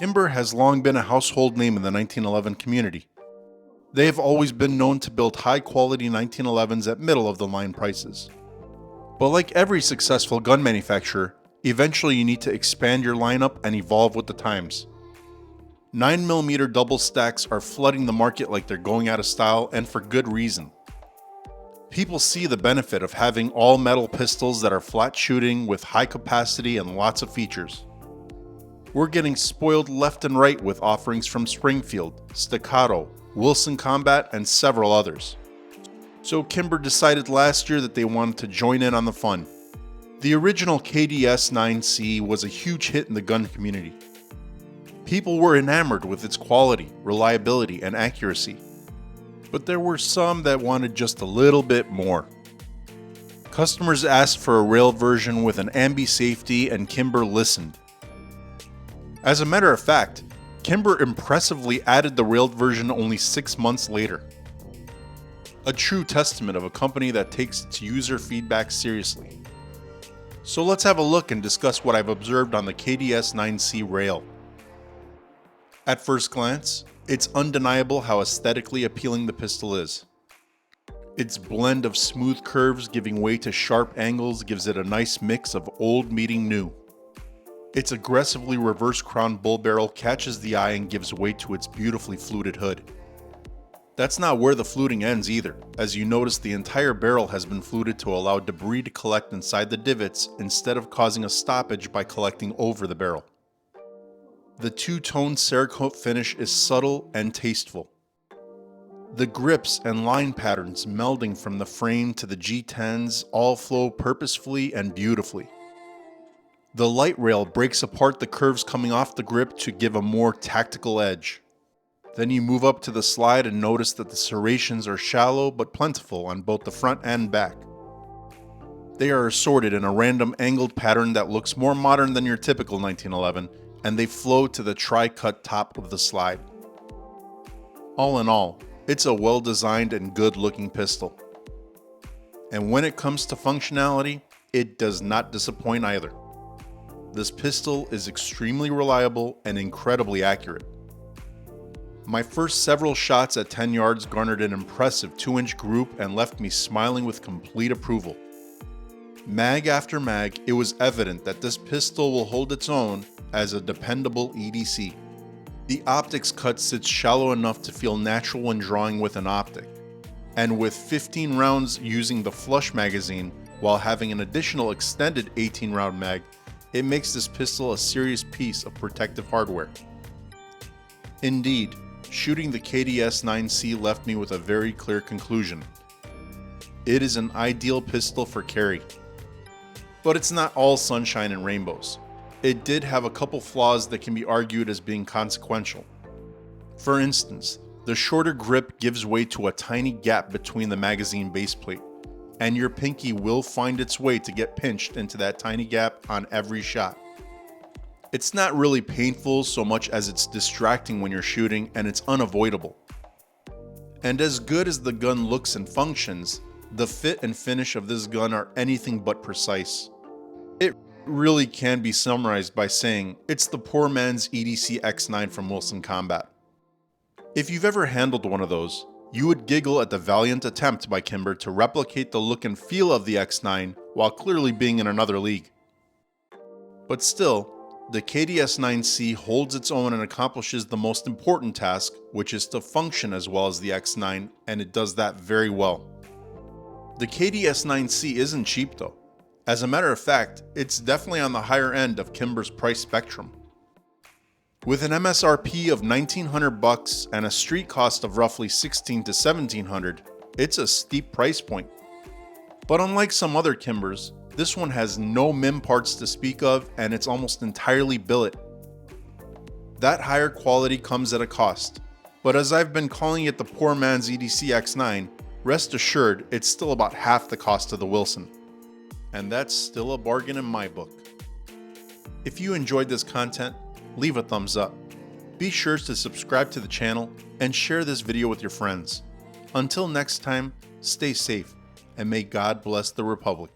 Kimber has long been a household name in the 1911 community. They have always been known to build high-quality 1911s at middle-of-the-line prices. But like every successful gun manufacturer, eventually you need to expand your lineup and evolve with the times. 9mm double stacks are flooding the market like they're going out of style, and for good reason. People see the benefit of having all-metal pistols that are flat shooting with high capacity and lots of features. We're getting spoiled left and right with offerings from Springfield, Staccato, Wilson Combat, and several others. So Kimber decided last year that they wanted to join in on the fun. The original KDS9C was a huge hit in the gun community. People were enamored with its quality, reliability, and accuracy. But there were some that wanted just a little bit more. Customers asked for a rail version with an ambi safety, and Kimber listened. As a matter of fact, Kimber impressively added the railed version only 6 months later. A true testament of a company that takes its user feedback seriously. So let's have a look and discuss what I've observed on the KDS9C Rail. At first glance, it's undeniable how aesthetically appealing the pistol is. Its blend of smooth curves giving way to sharp angles gives it a nice mix of old meeting new. Its aggressively reverse crown bull barrel catches the eye and gives way to its beautifully fluted hood. That's not where the fluting ends either, as you notice the entire barrel has been fluted to allow debris to collect inside the divots instead of causing a stoppage by collecting over the barrel. The two-tone Cerakote finish is subtle and tasteful. The grips and line patterns melding from the frame to the G10s all flow purposefully and beautifully. The light rail breaks apart the curves coming off the grip to give a more tactical edge. Then you move up to the slide and notice that the serrations are shallow but plentiful on both the front and back. They are assorted in a random angled pattern that looks more modern than your typical 1911, and they flow to the tri-cut top of the slide. All in all, it's a well-designed and good-looking pistol. And when it comes to functionality, it does not disappoint either. This pistol is extremely reliable and incredibly accurate. My first several shots at 10 yards garnered an impressive 2-inch group and left me smiling with complete approval. Mag after mag, it was evident that this pistol will hold its own as a dependable EDC. The optics cut sits shallow enough to feel natural when drawing with an optic, and with 15 rounds using the flush magazine while having an additional extended 18-round mag, it makes this pistol a serious piece of protective hardware. Indeed, shooting the KDS9C left me with a very clear conclusion. It is an ideal pistol for carry. But it's not all sunshine and rainbows. It did have a couple flaws that can be argued as being consequential. For instance, the shorter grip gives way to a tiny gap between the magazine baseplate, and your pinky will find its way to get pinched into that tiny gap on every shot. It's not really painful so much as it's distracting when you're shooting, and it's unavoidable. And as good as the gun looks and functions, the fit and finish of this gun are anything but precise. It really can be summarized by saying it's the poor man's EDC-X9 from Wilson Combat. If you've ever handled one of those, you would giggle at the valiant attempt by Kimber to replicate the look and feel of the X9 while clearly being in another league. But still, the KDS9C holds its own and accomplishes the most important task, which is to function as well as the X9, and it does that very well. The KDS9C isn't cheap though. As a matter of fact, it's definitely on the higher end of Kimber's price spectrum. With an MSRP of $1,900 and a street cost of roughly $1,600 to $1,700, it's a steep price point. But unlike some other Kimbers, this one has no MIM parts to speak of, and it's almost entirely billet. That higher quality comes at a cost, but as I've been calling it the poor man's EDC-X9, rest assured it's still about half the cost of the Wilson. And that's still a bargain in my book. If you enjoyed this content, leave a thumbs up. Be sure to subscribe to the channel and share this video with your friends. Until next time, stay safe and may God bless the Republic.